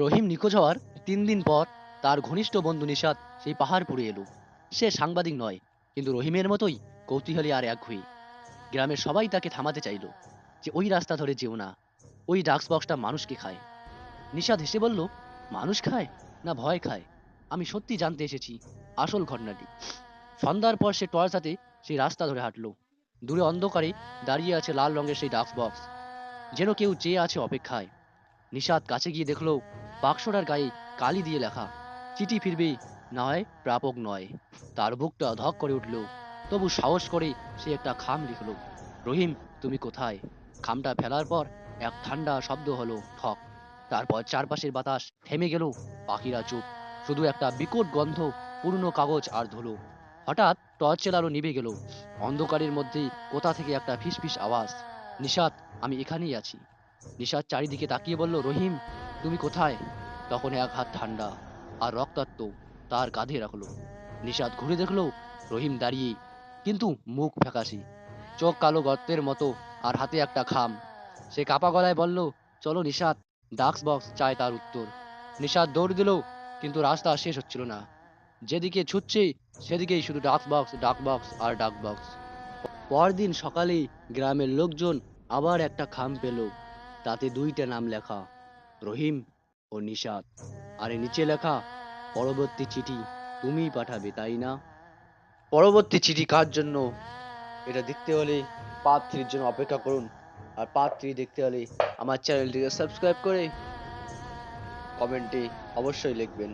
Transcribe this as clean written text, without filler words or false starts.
রহিম নিখোঁজ হওয়ার 3 দিন পর তার ঘনিষ্ঠ বন্ধু নিশাত সেই পাহাড়পুরে এলো। সে সাংবাদিক নয়, কিন্তু রহিমের মতোই কৌতূহলী আর একগুঁয়ে। গ্রামের সবাই তাকে থামাতে চাইলো যে ওই রাস্তা ধরে যেও না, ওই ডাক্স বক্সটা মানুষকে খায়। নিশাত হেসে বলল, মানুষ খায় না ভয় খায়, আমি সত্যি জানতে এসেছি আসল ঘটনাটি। সন্ধ্যার পর সে টর্চ হাতে সেই রাস্তা ধরে হাঁটলো। দূরে অন্ধকারে দাঁড়িয়ে আছে লাল রঙের সেই ডাক্স বক্স, যেন কেউ চেয়ে আছে অপেক্ষায়। নিশাত কাছে গিয়ে দেখলো বাক্সটার গায়ে কালি দিয়ে লেখা, চিঠি ফিরবে, না হয় প্রাপক নয়। তার বুকটা ধক করে উঠল, তবু সাহস করে সে একটা খাম লিখলো, রহিম তুমি কোথায়। খামটা ফেলার পর এক ঠান্ডা শব্দ হলো, ঠক। তারপর চারপাশের বাতাস থেমে গেল, পাখিরা চুপ, শুধু একটা বিকট গন্ধ, পুরনো কাগজ আর ধুলো। হঠাৎ টর্চের আলো নিভে গেল। অন্ধকারের মধ্যে কোথা থেকে একটা ফিসফিস আওয়াজ, নিশাত আমি এখানেই আছি। নিশাত চারিদিকে তাকিয়ে বলল, রহিম তুমি কোথায়। তখন এক হাত ঠান্ডা আর রক্তাক্ত তার কাঁধে রাখলো। নিশাত ঘুরে দেখলো রহিম দাঁড়িয়ে, কিন্তু মুখ ফ্যাকাশে, চোখ কালো গর্তের মতো, আর হাতে একটা খাম। সে কাপা গলায় বলল, চলো নিশাত, ডাক্স বক্স চায় তার উত্তর। নিশাত দৌড় দিল, কিন্তু রাস্তা শেষ হচ্ছিল না। যেদিকে ছুটছে সেদিকেই শুধু ডাক বক্স, ডাক বক্স আর ডাক বক্স। পরদিন সকালে গ্রামের লোকজন আবার একটা খাম পেল, তাতে 2টা নাম লেখা, রহিম ও নিশাত। আর এর নিচে লেখা, পরবর্তী চিঠি তুমিই পাঠাবে তাই না। পরবর্তী চিঠি কার জন্য, এটা দেখতে হলে পার্ট 3 জন্য অপেক্ষা করুন। আর পার্ট 3 দেখতে হলে আমার চ্যানেলটিকে সাবস্ক্রাইব করে কমেন্টে অবশ্যই লিখবেন।